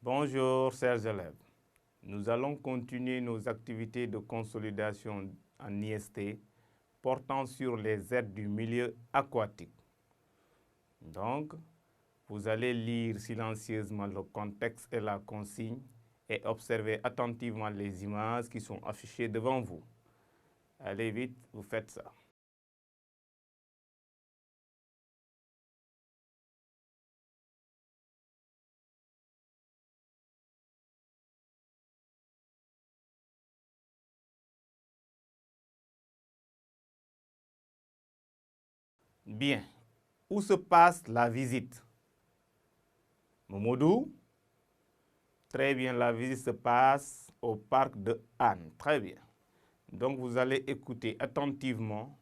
Bonjour, chers élèves. Nous allons continuer nos activités de consolidation en IST portant sur les aides du milieu aquatique. Donc, vous allez lire silencieusement le contexte et la consigne et observer attentivement les images qui sont affichées devant vous. Allez vite, vous faites ça. Bien. Où se passe la visite? Momodou? Très bien, la visite se passe au parc de Anne. Très bien. Donc, vous allez écouter attentivement.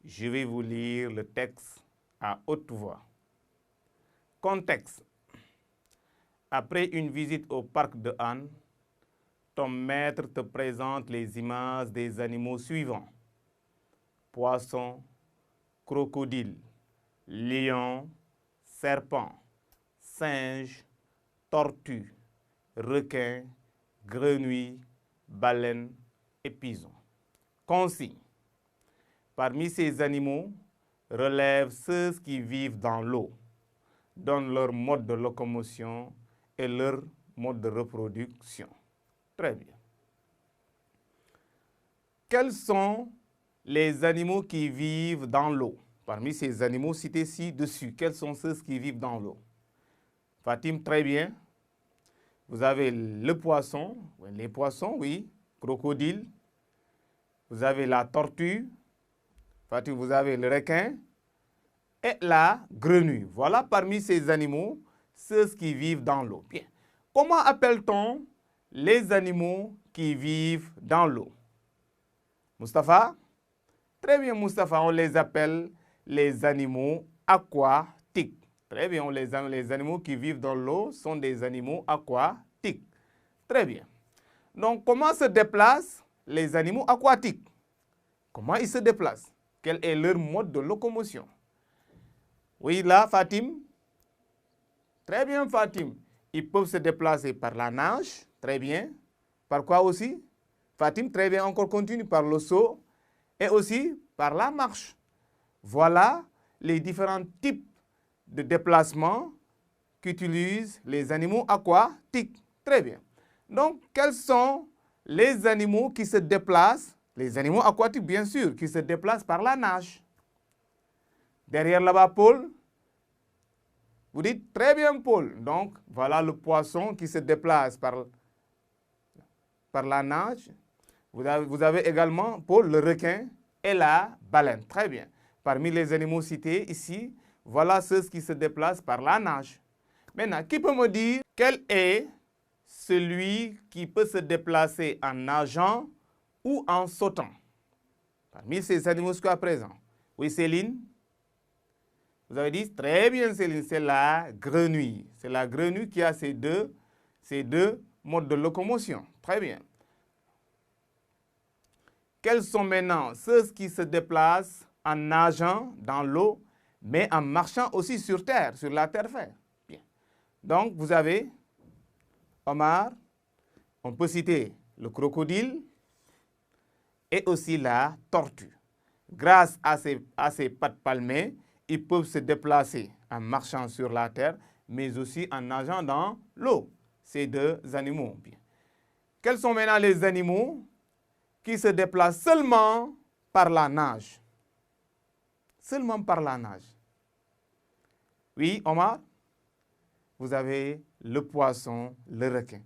Je vais vous lire le texte à haute voix. Contexte. Après une visite au parc de Anne, ton maître te présente les images des animaux suivants. Poisson, crocodile, lion, serpent, singe, tortue, requin, grenouille, baleine et pigeon. Consigne. Parmi ces animaux, relève ceux qui vivent dans l'eau, donnent leur mode de locomotion et leur mode de reproduction. Très bien. Quels sont les animaux qui vivent dans l'eau? Parmi ces animaux cités ci-dessus, quels sont ceux qui vivent dans l'eau? Fatim, très bien. Vous avez le poisson, les poissons, oui, crocodile. Vous avez la tortue. Fatim, vous avez le requin et la grenouille. Voilà parmi ces animaux, ceux qui vivent dans l'eau. Bien. Comment appelle-t-on les animaux qui vivent dans l'eau? Mustapha? Très bien, Mustapha, on les appelle les animaux aquatiques. Très bien, les animaux qui vivent dans l'eau sont des animaux aquatiques. Très bien. Donc, comment se déplacent les animaux aquatiques? Comment ils se déplacent? Quel est leur mode de locomotion? Oui, là, Fatim. Très bien, Fatim. Ils peuvent se déplacer par la nage. Très bien. Par quoi aussi? Fatim, très bien, encore continue par le saut et aussi par la marche. Voilà les différents types de déplacements qu'utilisent les animaux aquatiques. Très bien. Donc, quels sont les animaux qui se déplacent? Les animaux aquatiques, bien sûr, qui se déplacent par la nage. Derrière là-bas, Paul. Vous dites très bien, Paul. Donc, voilà le poisson qui se déplace par la nage. Vous avez également, Paul, le requin et la baleine. Très bien. Parmi les animaux cités ici, voilà ceux qui se déplacent par la nage. Maintenant, qui peut me dire quel est celui qui peut se déplacer en nageant ou en sautant? Parmi ces animaux jusqu'à présent. Oui, Céline? Vous avez dit, très bien, Céline, c'est la grenouille. C'est la grenouille qui a ces deux modes de locomotion. Très bien. Quels sont maintenant ceux qui se déplacent en nageant dans l'eau, mais en marchant aussi sur terre, sur la terre ferme? Bien. Donc, vous avez Omar, on peut citer le crocodile et aussi la tortue. Grâce à ces pattes palmées, ils peuvent se déplacer en marchant sur la terre, mais aussi en nageant dans l'eau. Ces deux animaux. Bien. Quels sont maintenant les animaux qui se déplacent seulement par la nage? Seulement par la nage. Oui, Omar? Vous avez le poisson, le requin.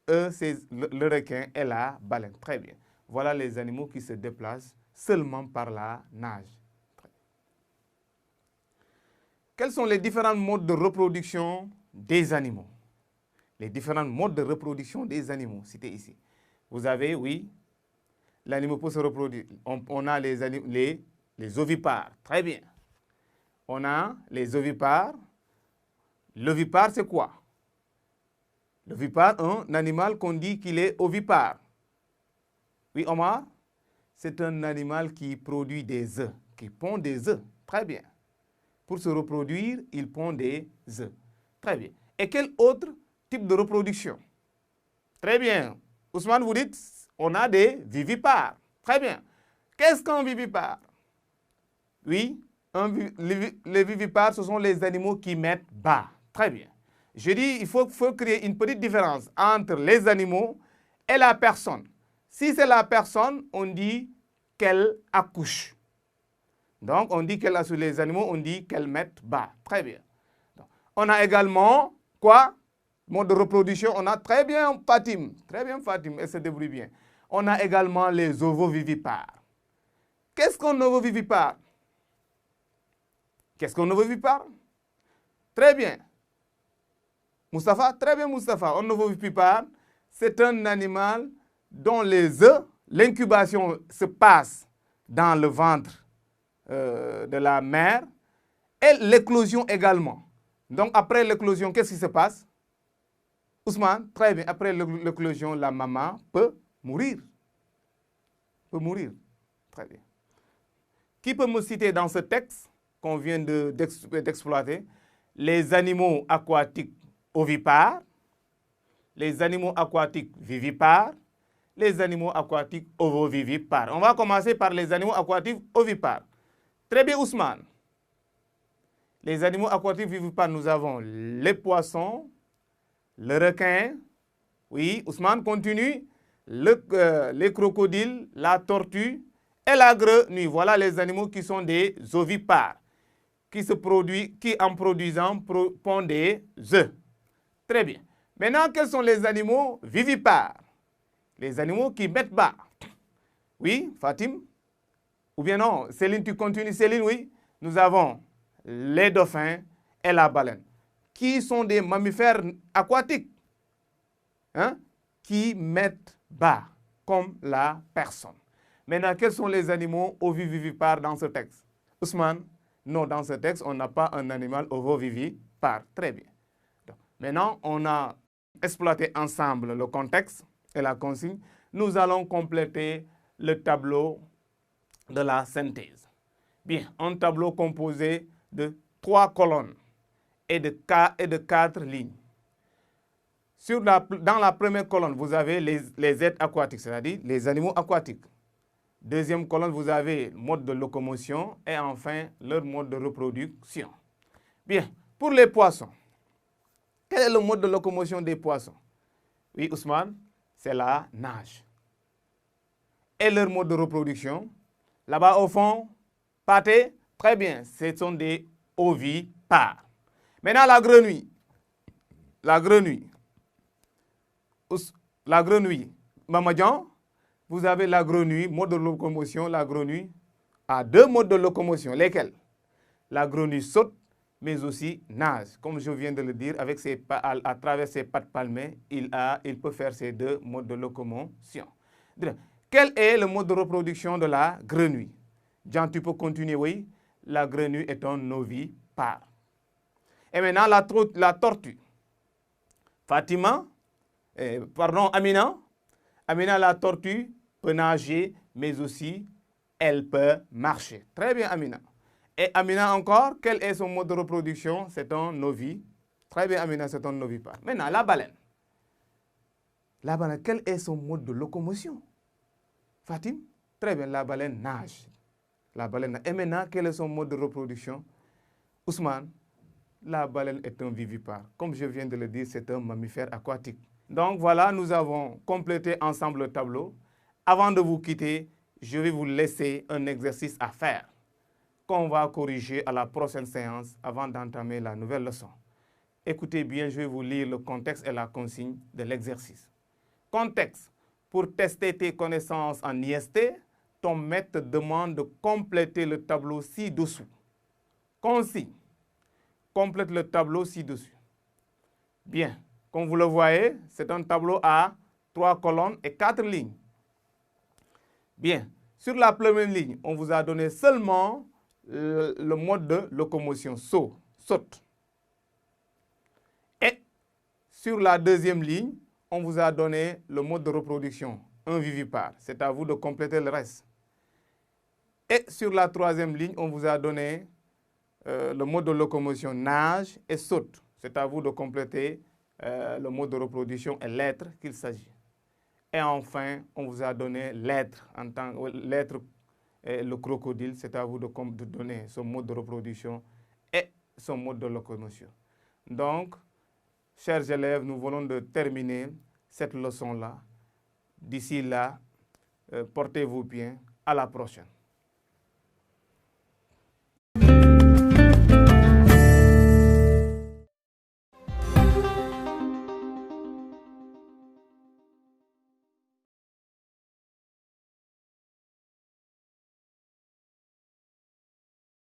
Eux, c'est le requin et la baleine. Très bien. Voilà les animaux qui se déplacent seulement par la nage. Quels sont les différents modes de reproduction des animaux? Les différents modes de reproduction des animaux, cités ici. Vous avez, oui, l'animal peut se reproduire. On a les ovipares. Très bien. On a les ovipares. L'ovipare, c'est quoi? L'ovipare, un animal qu'on dit qu'il est ovipare. Oui, Omar? C'est un animal qui produit des œufs, qui pond des œufs. Très bien. Pour se reproduire, il pond des œufs. Très bien. Et quel autre types de reproduction. Très bien. Ousmane, vous dites, on a des vivipares. Très bien. Qu'est-ce qu'un vivipare? Oui, les vivipares, ce sont les animaux qui mettent bas. Très bien. Je dis, il faut créer une petite différence entre les animaux et la personne. Si c'est la personne, on dit qu'elle accouche. Donc, on dit qu'elle a sur les animaux, on dit qu'elle met bas. Très bien. Donc, on a également, quoi? Mode de reproduction, on a très bien Fatim. Très bien Fatim, elle se débrouille bien. On a également les ovovivipares. Qu'est-ce qu'un ovovivipare? Qu'est-ce qu'un ovovivipare? Très bien. Moustapha, très bien Moustapha. Un ovovivipare, c'est un animal dont les œufs, l'incubation se passe dans le ventre de la mère et l'éclosion également. Donc après l'éclosion, qu'est-ce qui se passe? Ousmane, très bien. Après l'éclosion, la maman peut mourir. Peut mourir. Très bien. Qui peut me citer dans ce texte qu'on vient d'exploiter les animaux aquatiques ovipares, les animaux aquatiques vivipares, les animaux aquatiques ovovivipares. On va commencer par les animaux aquatiques ovipares. Très bien, Ousmane. Les animaux aquatiques vivipares, nous avons les poissons, le requin, oui, Ousmane continue, les crocodiles, la tortue et la grenouille. Voilà les animaux qui sont des ovipares, qui en produisant pondent des œufs. Très bien. Maintenant, quels sont les animaux vivipares? Les animaux qui mettent bas. Oui, Fatim? Ou bien non, Céline, tu continues. Céline, oui. Nous avons les dauphins et la baleine, qui sont des mammifères aquatiques, hein, qui mettent bas, comme la personne. Maintenant, quels sont les animaux ovovivipares dans ce texte? Ousmane, non, dans ce texte, on n'a pas un animal ovovivipare. Très bien. Donc, maintenant, on a exploité ensemble le contexte et la consigne. Nous allons compléter le tableau de la synthèse. Bien, un tableau composé de 3 colonnes et de 4 lignes. Dans la première colonne, vous avez les êtres aquatiques, c'est-à-dire les animaux aquatiques. Deuxième colonne, vous avez le mode de locomotion et enfin leur mode de reproduction. Bien, pour les poissons, quel est le mode de locomotion des poissons? Oui, Ousmane, c'est la nage. Et leur mode de reproduction? Là-bas au fond, pâté, très bien, ce sont des ovipares. Maintenant, la grenouille. La grenouille. Mamadjan, vous avez la grenouille, mode de locomotion. La grenouille a 2 modes de locomotion. Lesquels? La grenouille saute, mais aussi nage. Comme je viens de le dire, avec à travers ses pattes palmées, il peut faire ces 2 modes de locomotion. Quel est le mode de reproduction de la grenouille? Jean, tu peux continuer, oui. La grenouille est un ovipare. Et maintenant, la tortue. Fatima, Amina. Amina, la tortue peut nager, mais aussi elle peut marcher. Très bien, Amina. Et Amina encore, quel est son mode de reproduction? C'est un ovipare. Très bien, Amina, c'est un ovipare. Maintenant, la baleine. La baleine, quel est son mode de locomotion? Fatim? Très bien, la baleine nage. La baleine. Et maintenant, quel est son mode de reproduction? Ousmane, la baleine est un vivipare. Comme je viens de le dire, c'est un mammifère aquatique. Donc voilà, nous avons complété ensemble le tableau. Avant de vous quitter, je vais vous laisser un exercice à faire qu'on va corriger à la prochaine séance avant d'entamer la nouvelle leçon. Écoutez bien, je vais vous lire le contexte et la consigne de l'exercice. Contexte. Pour tester tes connaissances en IST, ton maître te demande de compléter le tableau ci-dessous. Consigne. Complète le tableau ci-dessus. Bien, comme vous le voyez, c'est un tableau à 3 colonnes et 4 lignes. Bien, sur la première ligne, on vous a donné seulement le mode de locomotion, saute. Et sur la deuxième ligne, on vous a donné le mode de reproduction, un vivipare. C'est à vous de compléter le reste. Et sur la troisième ligne, on vous a donné le mode de locomotion nage et saute. C'est à vous de compléter le mode de reproduction est l'être qu'il s'agit. Et enfin, on vous a donné l'être, l'être le crocodile, c'est à vous de donner son mode de reproduction et son mode de locomotion. Donc, chers élèves, nous venons de terminer cette leçon-là. D'ici là, portez-vous bien. À la prochaine.